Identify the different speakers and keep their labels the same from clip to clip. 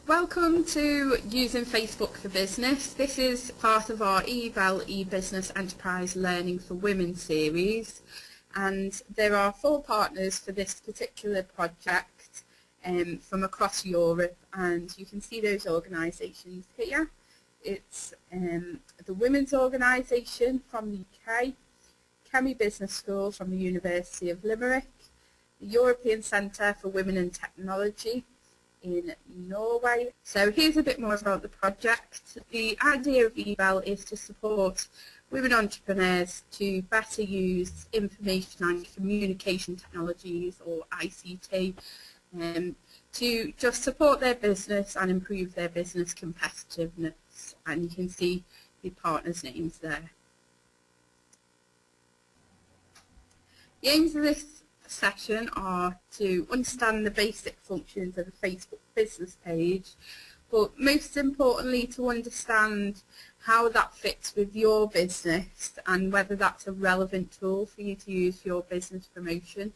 Speaker 1: Welcome to Using Facebook for Business. This is part of our eVal e-Business Enterprise Learning for Women series, and there are 4 partners for this particular project from across Europe, and you can see those organisations here. It's the Women's Organisation from the UK, Chemi Business School from the University of Limerick, the European Centre for Women in Technology in Norway. So here's a bit more about the project. The idea of eVal is to support women entrepreneurs to better use information and communication technologies, or ICT, to just support their business and improve their business competitiveness. And you can see the partners' names there. The aims of this session are to understand the basic functions of a Facebook business page, but most importantly to understand how that fits with your business and whether that's a relevant tool for you to use for your business promotion.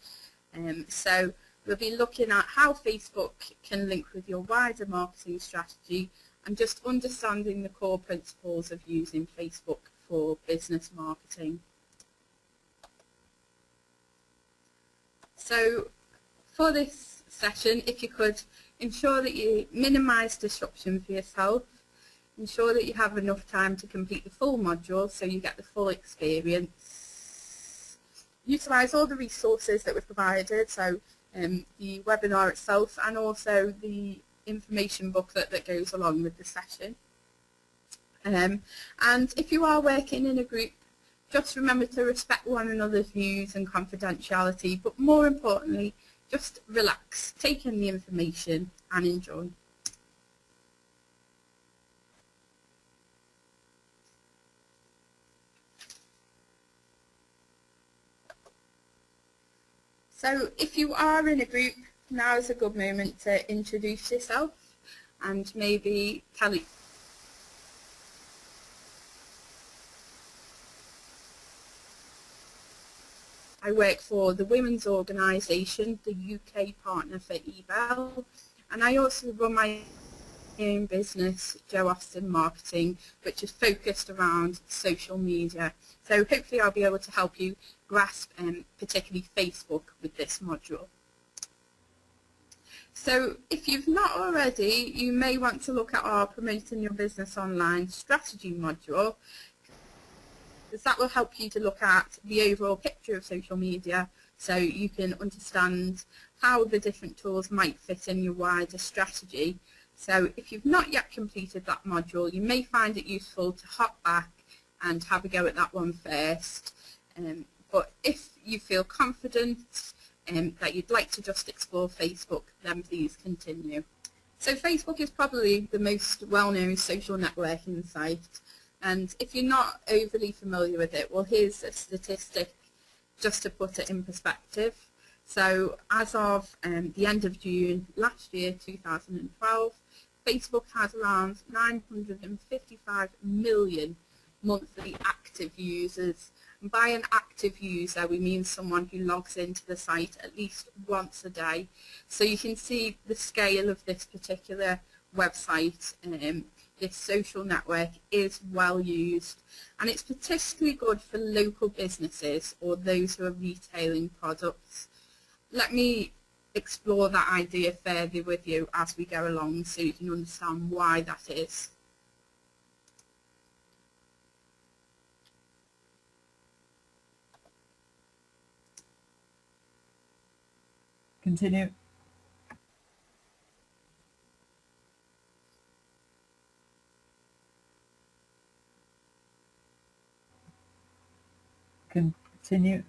Speaker 1: So we'll be looking at how Facebook can link with your wider marketing strategy and just understanding the core principles of using Facebook for business marketing. So for this session, if you could ensure that you minimise disruption for yourself, ensure that you have enough time to complete the full module so you get the full experience. Utilise all the resources that we've provided, so the webinar itself and also the information booklet that goes along with the session. And if you are working in a group, just remember to respect one another's views and confidentiality, but more importantly, just relax, take in the information and enjoy. So if you are in a group, now is a good moment to introduce yourself and maybe tell it. I work for the Women's Organisation, the UK partner for eVal, and I also run my own business, Joe Austin Marketing, which is focused around social media. So hopefully I'll be able to help you grasp particularly Facebook with this module. So if you've not already, you may want to look at our Promoting Your Business Online strategy module, because that will help you to look at the overall picture of social media so you can understand how the different tools might fit in your wider strategy. So if you've not yet completed that module, you may find it useful to hop back and have a go at that one first. But if you feel confident that you'd like to just explore Facebook, then please continue. So Facebook is probably the most well-known social networking site. And if you're not overly familiar with it, well, here's a statistic just to put it in perspective. So as of the end of June last year, 2012, Facebook has around 955 million monthly active users. And by an active user, we mean someone who logs into the site at least once a day. So you can see the scale of this particular website. This social network is well used, and it's particularly good for local businesses or those who are retailing products. Let me explore that idea further with you as we go along so you can understand why that is.
Speaker 2: Continue. Continue.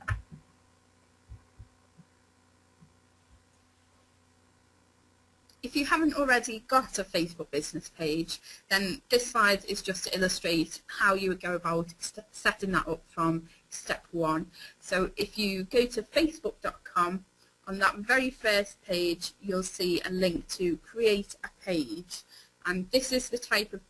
Speaker 1: If you haven't already got a Facebook business page, then this slide is just to illustrate how you would go about setting that up from step 1. So if you go to facebook.com, on that very first page you'll see a link to create a page, and this is the type of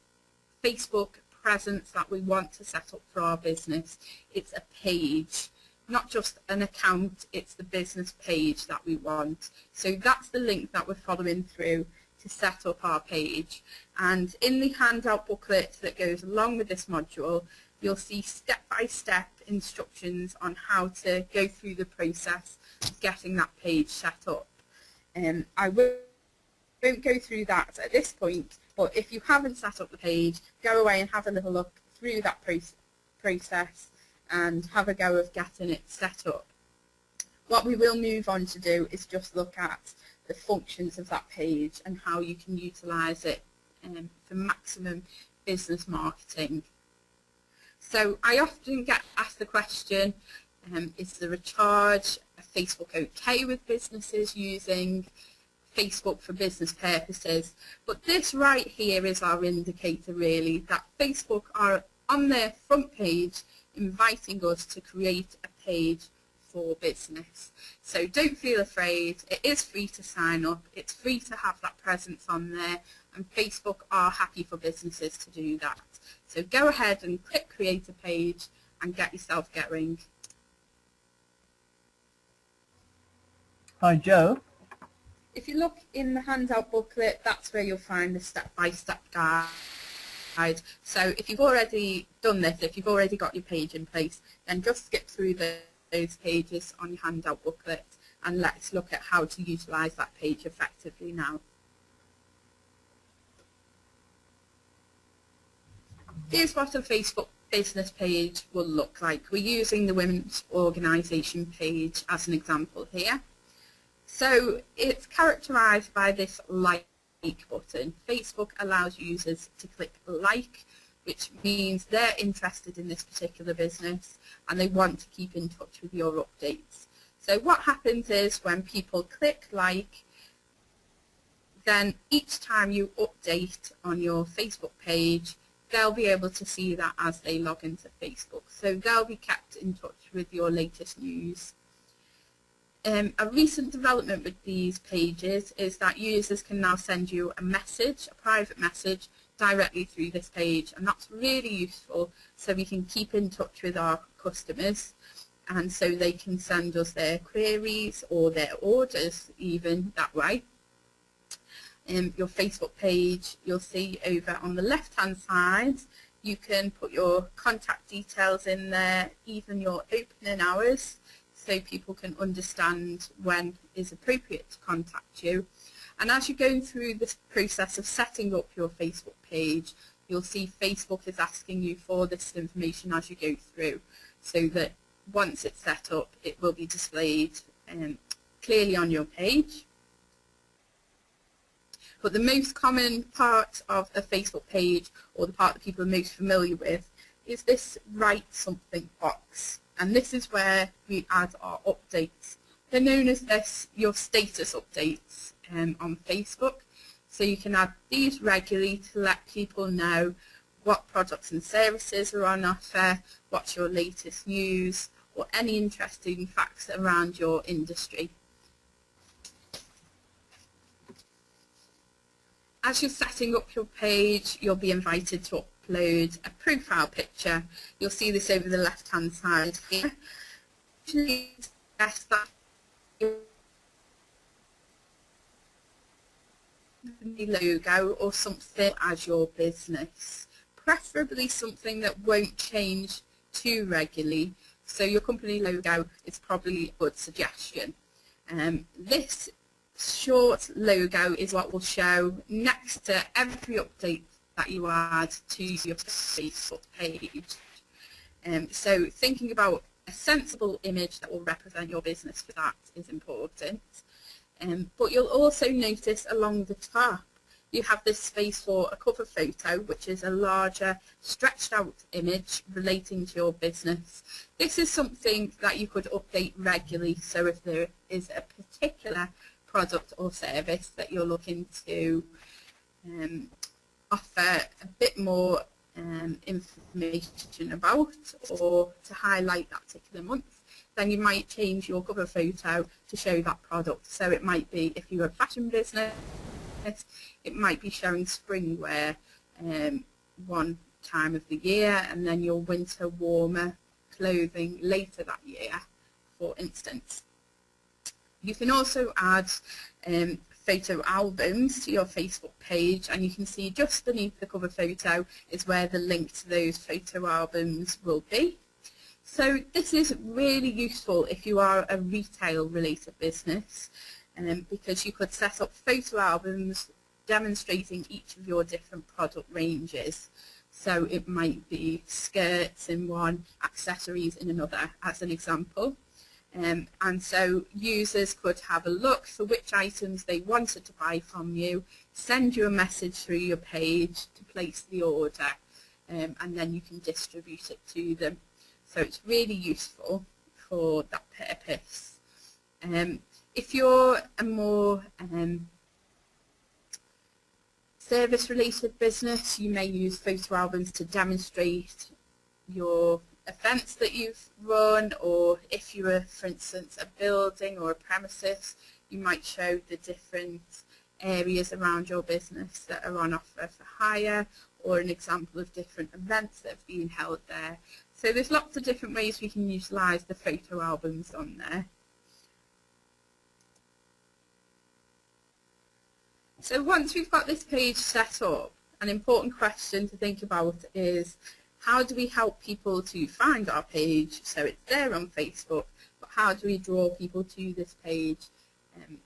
Speaker 1: Facebook presence that we want to set up for our business. It's a page. not just an account, it's the business page that we want. So that's the link that we're following through to set up our page. And in the handout booklet that goes along with this module, you'll see step-by-step instructions on how to go through the process of getting that page set up. I won't go through that at this point, but if you haven't set up the page, go away and have a little look through that process and have a go of getting it set up. What we will move on to do is just look at the functions of that page and how you can utilise it for maximum business marketing. So I often get asked the question, is there a charge? Are Facebook okay with businesses using Facebook for business purposes? But this right here is our indicator really, that Facebook are on their front page inviting us to create a page for business. So don't feel afraid, it is free to sign up, it's free to have that presence on there, and Facebook are happy for businesses to do that. So go ahead and click create a page and get yourself going.
Speaker 2: Hi, Joe.
Speaker 1: If you look in the handout booklet, that's where you'll find the step-by-step guide. So if you've already done this, if you've already got your page in place, then just skip through those pages on your handout booklet and let's look at how to utilise that page effectively now. Here's what a Facebook business page will look like. We're using the Women's Organisation page as an example here. So it's characterised by this like button. Facebook allows users to click like, which means they're interested in this particular business and they want to keep in touch with your updates. So what happens is when people click like, then each time you update on your Facebook page, they'll be able to see that as they log into Facebook. So they'll be kept in touch with your latest news. A recent development with these pages is that users can now send you a message, a private message, directly through this page, and that's really useful so we can keep in touch with our customers and so they can send us their queries or their orders even that way. Your Facebook page, you'll see over on the left hand side, you can put your contact details in there, even your opening hours, so people can understand when is appropriate to contact you. And as you're going through this process of setting up your Facebook page, you'll see Facebook is asking you for this information as you go through, so that once it's set up, it will be displayed clearly on your page. But the most common part of a Facebook page, or the part that people are most familiar with, is this write something box. And this is where we add our updates. They're known as your status updates on Facebook. So you can add these regularly to let people know what products and services are on offer, what's your latest news, or any interesting facts around your industry. As you're setting up your page, you'll be invited to upload a profile picture. You'll see this over the left-hand side here. Usually suggest that your logo or something as your business, preferably something that won't change too regularly. So your company logo is probably a good suggestion. This short logo is what will show next to every update that you add to your Facebook page. So thinking about a sensible image that will represent your business for that is important. But you'll also notice along the top you have this space for a cover photo, which is a larger stretched out image relating to your business. This is something that you could update regularly, so if there is a particular product or service that you're looking to offer a bit more information about, or to highlight that particular month, then you might change your cover photo to show that product. So it might be, if you're a fashion business, it might be showing spring wear one time of the year, and then your winter warmer clothing later that year, for instance. You can also add photo albums to your Facebook page, and you can see just beneath the cover photo is where the link to those photo albums will be. So this is really useful if you are a retail related business, because you could set up photo albums demonstrating each of your different product ranges. So it might be skirts in one, accessories in another, as an example. And so users could have a look for which items they wanted to buy from you, send you a message through your page to place the order, and then you can distribute it to them. So it's really useful for that purpose. If you're a more service-related business, you may use photo albums to demonstrate your events that you've run, or if you were, for instance, a building or a premises, you might show the different areas around your business that are on offer for hire, or an example of different events that have been held there. So there's lots of different ways we can utilise the photo albums on there. So once we've got this page set up, an important question to think about is, how do we help people to find our page? So it's there on Facebook, but how do we draw people to this page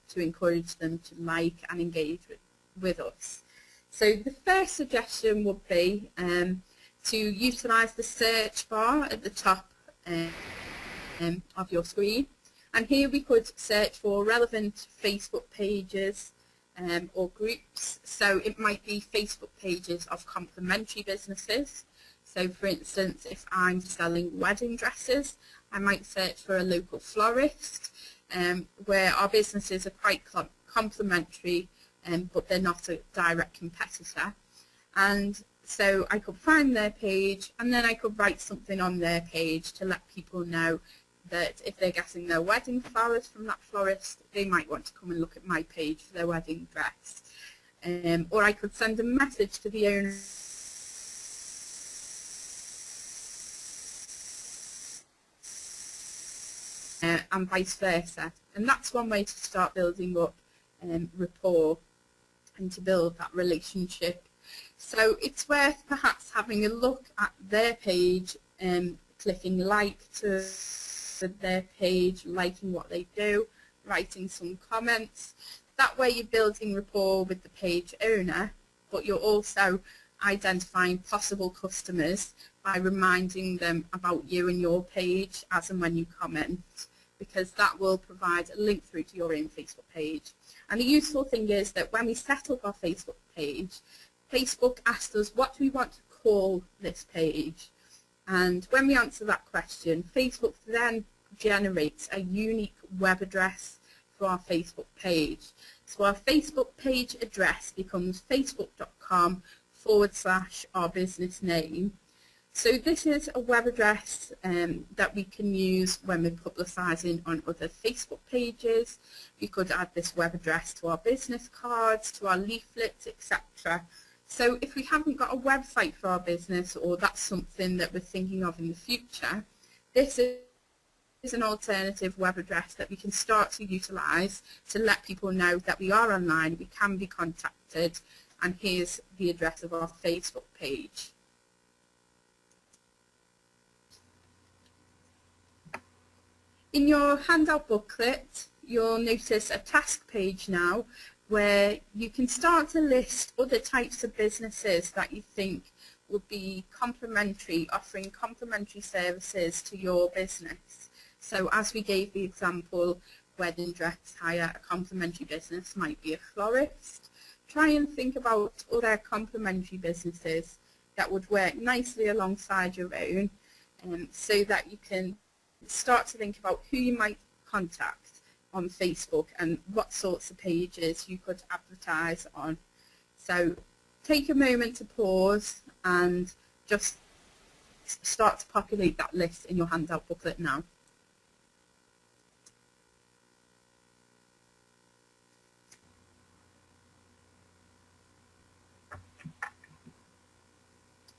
Speaker 1: to encourage them to like and engage with us? So the first suggestion would be to utilise the search bar at the top of your screen. And here we could search for relevant Facebook pages or groups. So it might be Facebook pages of complementary businesses. So for instance, if I'm selling wedding dresses, I might search for a local florist, where our businesses are quite complementary, but they're not a direct competitor. And so I could find their page, and then I could write something on their page to let people know that if they're getting their wedding flowers from that florist, they might want to come and look at my page for their wedding dress. Or I could send a message to the owner and vice versa. And that's one way to start building up rapport and to build that relationship. So it's worth perhaps having a look at their page and clicking like to their page, liking what they do, writing some comments. That way you're building rapport with the page owner, but you're also identifying possible customers by reminding them about you and your page as and when you comment, because that will provide a link through to your own Facebook page. And the useful thing is that when we set up our Facebook page, Facebook asked us, what do we want to call this page? And when we answer that question, Facebook then generates a unique web address for our Facebook page. So our Facebook page address becomes facebook.com/our business name. So this is a web address that we can use when we're publicising on other Facebook pages. We could add this web address to our business cards, to our leaflets, etc. So if we haven't got a website for our business, or that's something that we're thinking of in the future, this is an alternative web address that we can start to utilise to let people know that we are online, we can be contacted, and here's the address of our Facebook page. In your handout booklet, you'll notice a task page now where you can start to list other types of businesses that you think would be complementary, offering complementary services to your business. So as we gave the example, wedding dress hire, a complementary business might be a florist. Try and think about other complementary businesses that would work nicely alongside your own, so that you can start to think about who you might contact on Facebook and what sorts of pages you could advertise on. So take a moment to pause and just start to populate that list in your handout booklet now.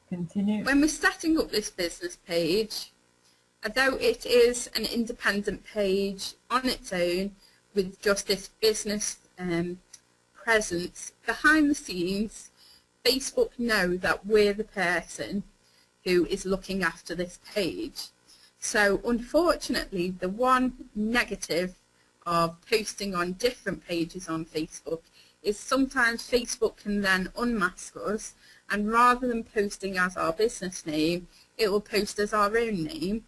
Speaker 2: Continue.
Speaker 1: When we're setting up this business page, although it is an independent page on its own with just this business presence behind the scenes, Facebook know that we're the person who is looking after this page. So unfortunately, the one negative of posting on different pages on Facebook is sometimes Facebook can then unmask us, and rather than posting as our business name, it will post as our own name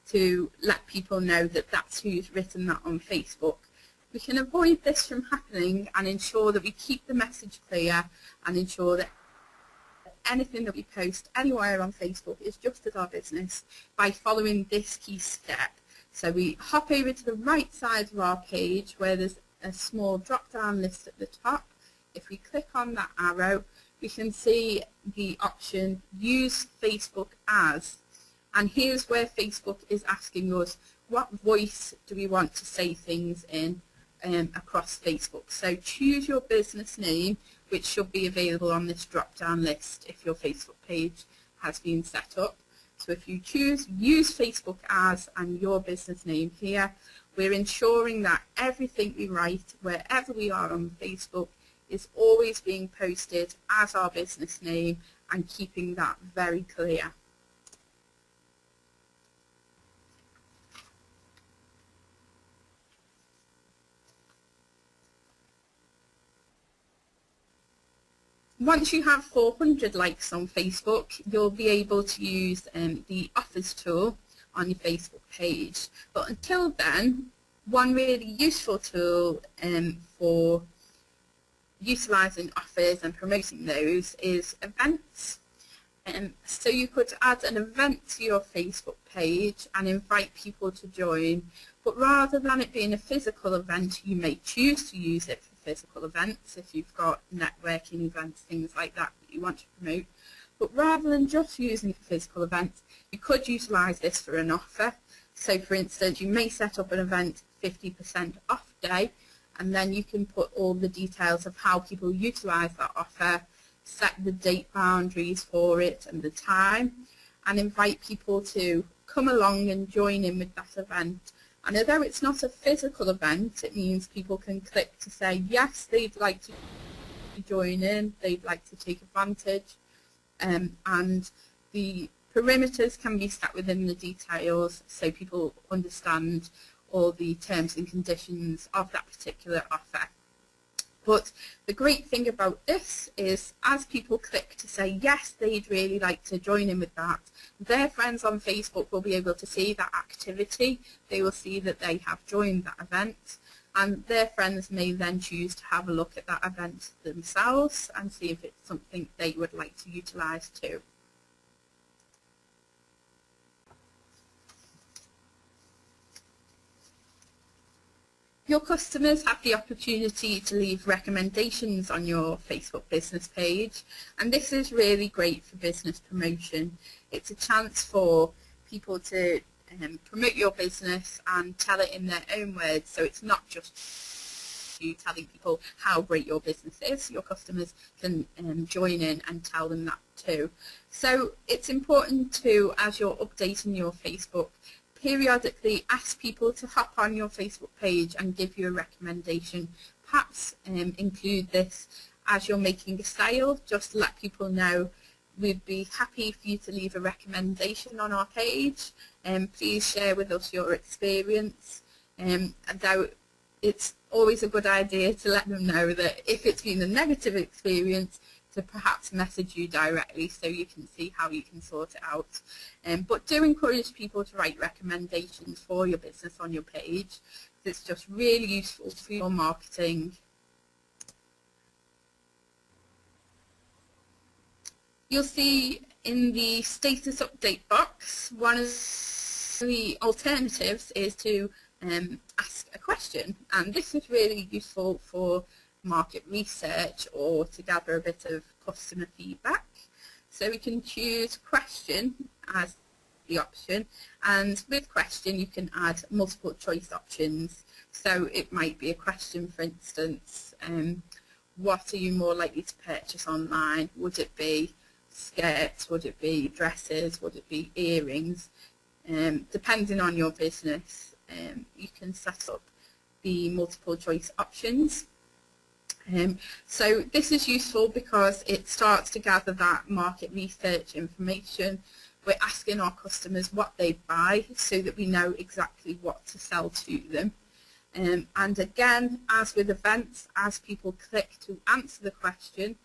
Speaker 1: to let people know that that's who's written that on Facebook. We can avoid this from happening and ensure that we keep the message clear and ensure that anything that we post anywhere on Facebook is just as our business by following this key step. So we hop over to the right side of our page where there's a small drop-down list at the top. If we click on that arrow, we can see the option Use Facebook As. And here's where Facebook is asking us what voice do we want to say things in across Facebook. So choose your business name, which should be available on this drop-down list if your Facebook page has been set up. So if you choose Use Facebook As and your business name here, we're ensuring that everything we write wherever we are on Facebook is always being posted as our business name and keeping that very clear. Once you have 400 likes on Facebook, you'll be able to use the offers tool on your Facebook page. But until then, one really useful tool for utilising offers and promoting those is events. So you could add an event to your Facebook page and invite people to join, but rather than it being a physical event, you may choose to use it for physical events if you've got networking events, things like that that you want to promote. But rather than just using it for physical events, you could utilise this for an offer. So for instance, you may set up an event 50% off day, and then you can put all the details of how people utilise that offer, set the date boundaries for it and the time, and invite people to come along and join in with that event. And although it's not a physical event, it means people can click to say yes, they'd like to join in, they'd like to take advantage, and the perimeters can be set within the details so people understand all the terms and conditions of that particular offer. But the great thing about this is as people click to say yes, they'd really like to join in with that, their friends on Facebook will be able to see that activity. They will see that they have joined that event, and their friends may then choose to have a look at that event themselves and see if it's something they would like to utilise too. Your customers have the opportunity to leave recommendations on your Facebook business page, and this is really great for business promotion. It's a chance for people to promote your business and tell it in their own words, so it's not just you telling people how great your business is. Your customers can join in and tell them that too. So it's important to, as you're updating your Facebook, periodically ask people to hop on your Facebook page and give you a recommendation. Perhaps include this as you're making a sale. Just let people know we'd be happy for you to leave a recommendation on our page, and please share with us your experience. Though it's always a good idea to let them know that if it's been a negative experience, to perhaps message you directly so you can see how you can sort it out. But do encourage people to write recommendations for your business on your page. It's just really useful for your marketing. You'll see in the status update box, one of the alternatives is to ask a question, and this is really useful for market research or to gather a bit of customer feedback. So we can choose question as the option, and with question you can add multiple choice options. So it might be a question, for instance, what are you more likely to purchase online? Would it be skirts? Would it be dresses? Would it be earrings? Depending on your business, you can set up the multiple choice options. So this is useful because it starts to gather that market research information. We're asking our customers what they buy so that we know exactly what to sell to them. And again, as with events, as people click to answer the question,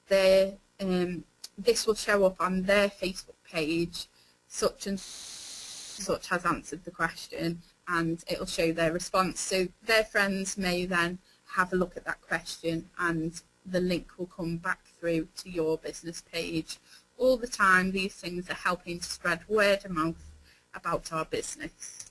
Speaker 1: this will show up on their Facebook page, such and such has answered the question, and it'll show their response. So their friends may then have a look at that question and the link will come back through to your business page. All the time, these things are helping to spread word of mouth about our business.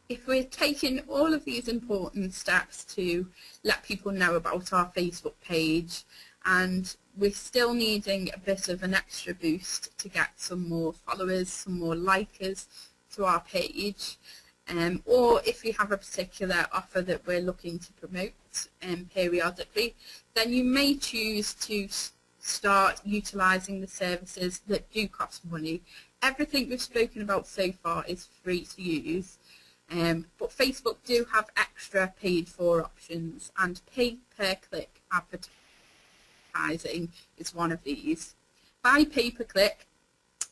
Speaker 1: If we're taking all of these important steps to let people know about our Facebook page, and we're still needing a bit of an extra boost to get some more followers, some more likers to our page, or if we have a particular offer that we're looking to promote periodically, then you may choose to start utilising the services that do cost money. Everything we've spoken about so far is free to use. But Facebook do have extra paid-for options, and pay-per-click advertising is one of these. By pay-per-click,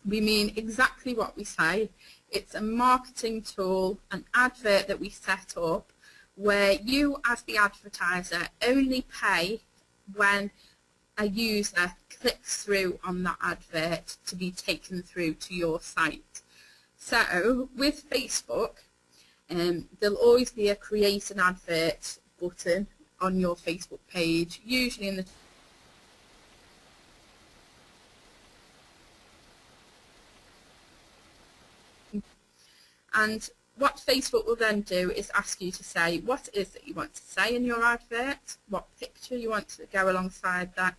Speaker 1: we mean exactly what we say. It's a marketing tool, an advert that we set up where you as the advertiser only pay when a user clicks through on that advert to be taken through to your site. So with Facebook, there'll always be a create an advert button on your Facebook page, usually in the and what Facebook will then do is ask you to say what it is that you want to say in your advert, what picture you want to go alongside that,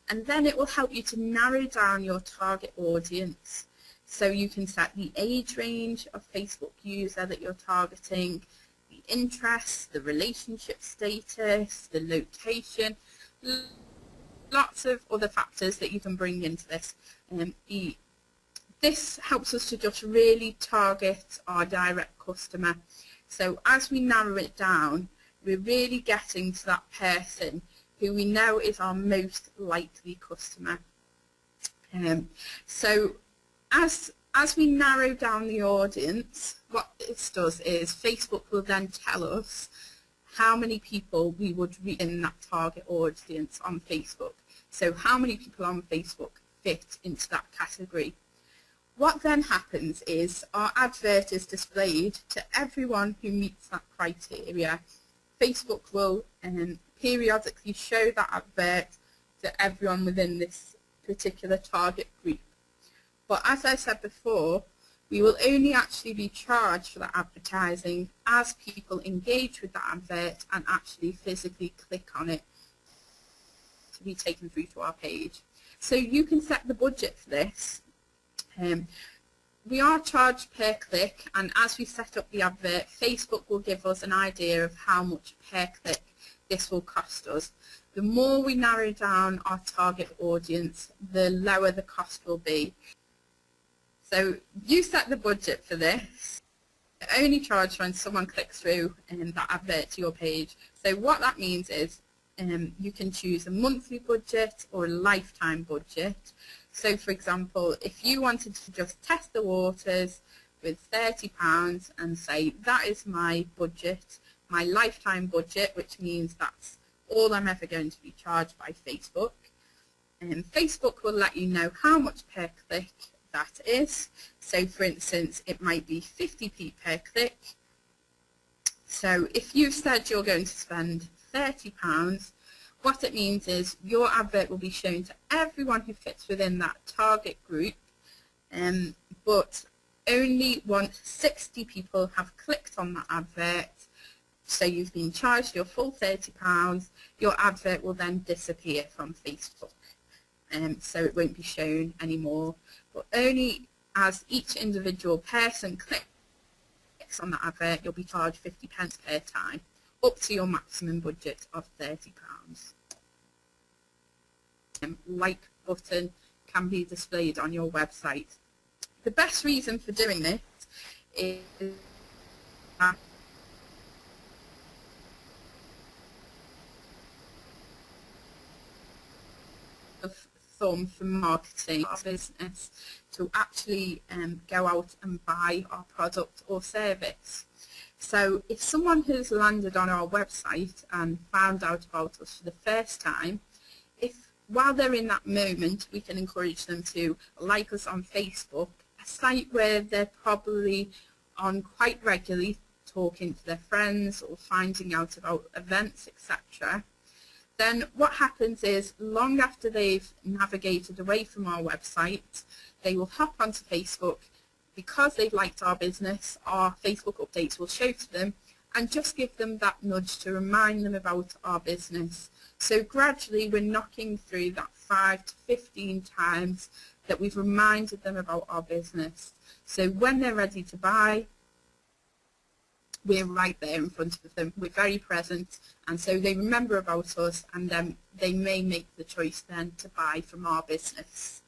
Speaker 1: and then it will help you to narrow down your target audience. So you can set the age range of Facebook user that you're targeting, the interests, the relationship status, the location, lots of other factors that you can bring into this. This helps us to just really target our direct customer. So as we narrow it down, we're really getting to that person who we know is our most likely customer. So as we narrow down the audience, what this does is Facebook will then tell us how many people we would reach in that target audience on Facebook. So how many people on Facebook fit into that category. What then happens is our advert is displayed to everyone who meets that criteria. Facebook will periodically show that advert to everyone within this particular target group. But as I said before, we will only actually be charged for that advertising as people engage with that advert and actually physically click on it to be taken through to our page. So you can set the budget for this. We are charged per click, and as we set up the advert, Facebook will give us an idea of how much per click this will cost us. The more we narrow down our target audience, the lower the cost will be. So you set the budget for this. Only charged when someone clicks through that advert to your page. So what that means is you can choose a monthly budget or a lifetime budget. So for example, if you wanted to just test the waters with £30 and say that is my budget, my lifetime budget, which means that's all I'm ever going to be charged by Facebook, and Facebook will let you know how much per click that is. So for instance, it might be 50p per click. So if you've said you're going to spend £30, what it means is your advert will be shown to everyone who fits within that target group, but only once 60 people have clicked on that advert, so you've been charged your full £30, your advert will then disappear from Facebook. So it won't be shown anymore, but only as each individual person clicks on that advert, you'll be charged 50p per time, up to your maximum budget of £30. Like button can be displayed on your website. The best reason for doing this is of thumb for marketing our business to actually go out and buy our product or service. So if someone has landed on our website and found out about us for the first time, if while they're in that moment we can encourage them to like us on Facebook, a site where they're probably on quite regularly, talking to their friends or finding out about events, etc., then what happens is long after they've navigated away from our website, they will hop onto Facebook. Because they've liked our business, our Facebook updates will show to them and just give them that nudge to remind them about our business. So gradually we're knocking through that 5 to 15 times that we've reminded them about our business. So when they're ready to buy, we're right there in front of them. We're very present, and so they remember about us, and then they may make the choice then to buy from our business.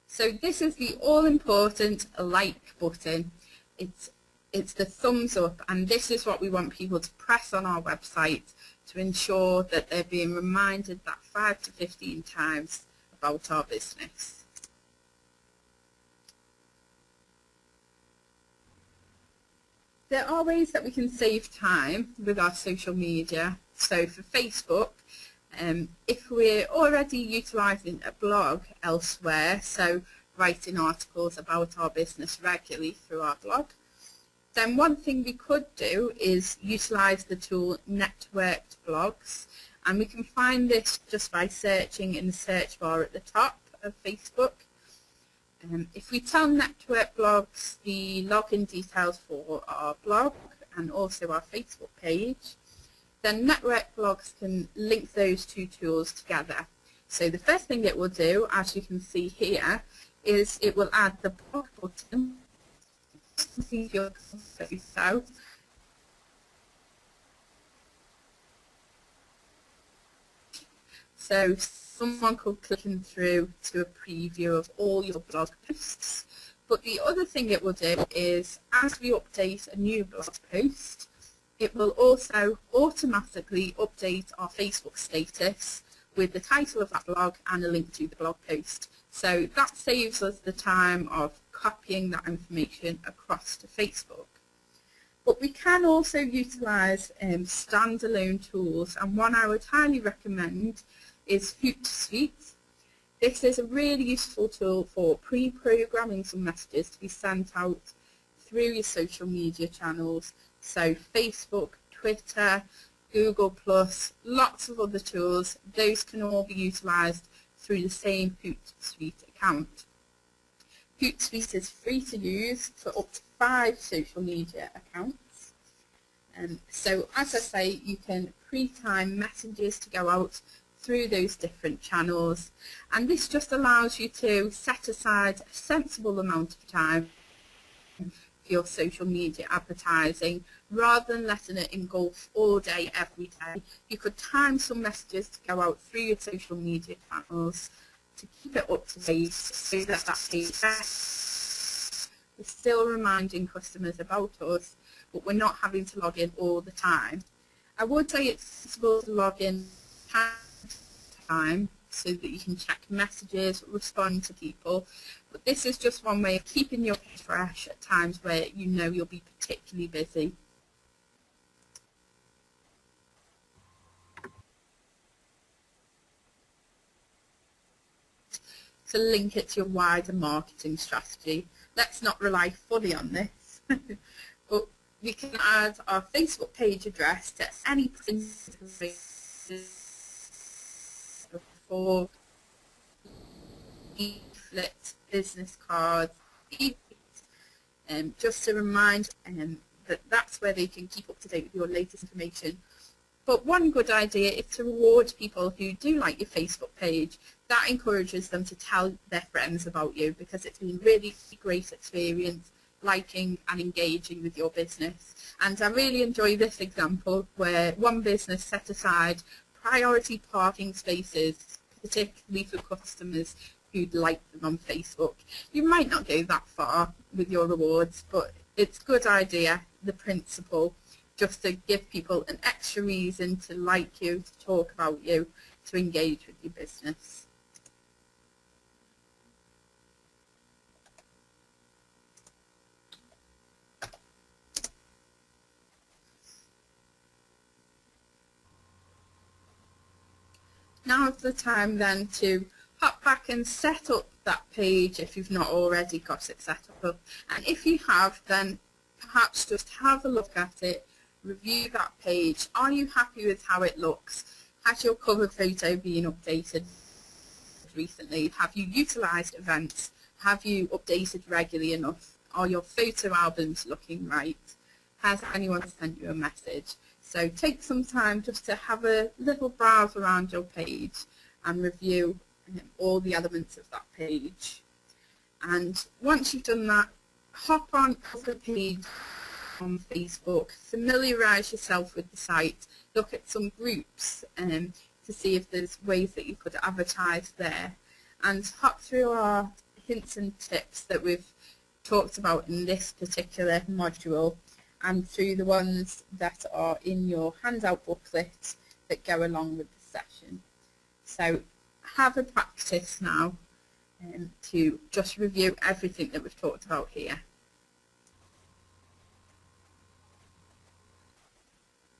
Speaker 1: So this is the all-important like button. It's the thumbs up, and this is what we want people to press on our website to ensure that they're being reminded that 5 to 15 times about our business. There are ways that we can save time with our social media. So for Facebook, if we're already utilising a blog elsewhere, so writing articles about our business regularly through our blog, then one thing we could do is utilise the tool Networked Blogs, and we can find this just by searching in the search bar at the top of Facebook. If we tell Network Blogs the login details for our blog and also our Facebook page, then Network Blogs can link those two tools together. So the first thing it will do, as you can see here, is it will add the blog button. See if you're so. So someone could click in through to a preview of all your blog posts. But the other thing it will do is, as we update a new blog post, it will also automatically update our Facebook status with the title of that blog and a link to the blog post. So that saves us the time of copying that information across to Facebook. But we can also utilise standalone tools, and one I would highly recommend is Hootsuite. This is a really useful tool for pre-programming some messages to be sent out through your social media channels. So Facebook, Twitter, Google+, lots of other tools. Those can all be utilised through the same Hootsuite account. Hootsuite is free to use for up to 5 social media accounts. So as I say, you can pre-time messages to go out through those different channels, and this just allows you to set aside a sensible amount of time for your social media advertising rather than letting it engulf all day every day. You could time some messages to go out through your social media channels to keep it up to date so that we're still reminding customers about us, but we're not having to log in all the time. I would say it's possible to log in time so that you can check messages, respond to people, but this is just one way of keeping your page fresh at times where you know you'll be particularly busy. To link it to your wider marketing strategy. Let's not rely fully on this, but we can add our Facebook page address to any for leaflets, business cards, just to remind that that's where they can keep up to date with your latest information. But one good idea is to reward people who do like your Facebook page. That encourages them to tell their friends about you because it's been really great experience liking and engaging with your business. And I really enjoy this example where one business set aside priority parking spaces, particularly for customers who'd like them on Facebook. You might not go that far with your rewards, but it's a good idea, the principle, just to give people an extra reason to like you, to talk about you, to engage with your business. Now is the time then to hop back and set up that page if you've not already got it set up. And if you have, then perhaps just have a look at it, review that page. Are you happy with how it looks? Has your cover photo been updated recently? Have you utilised events? Have you updated regularly enough? Are your photo albums looking right? Has anyone sent you a message? So take some time just to have a little browse around your page and review all the elements of that page. And once you've done that, hop on the page on Facebook, familiarise yourself with the site, look at some groups to see if there's ways that you could advertise there, and hop through our hints and tips that we've talked about in this particular module, and through the ones that are in your handout booklet that go along with the session. So have a practice now to just review everything that we've talked about here.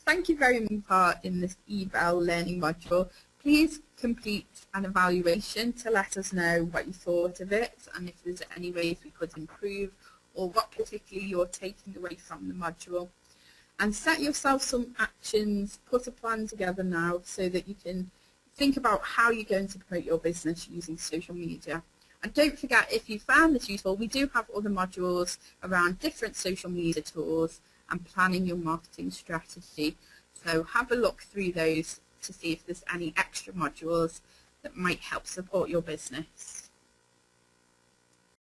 Speaker 1: Thank you very much for taking part in this eval learning module. Please complete an evaluation to let us know what you thought of it and if there's any ways we could improve, or what particularly you're taking away from the module. And set yourself some actions, put a plan together now so that you can think about how you're going to promote your business using social media. And don't forget, if you found this useful, we do have other modules around different social media tools and planning your marketing strategy. So have a look through those to see if there's any extra modules that might help support your business.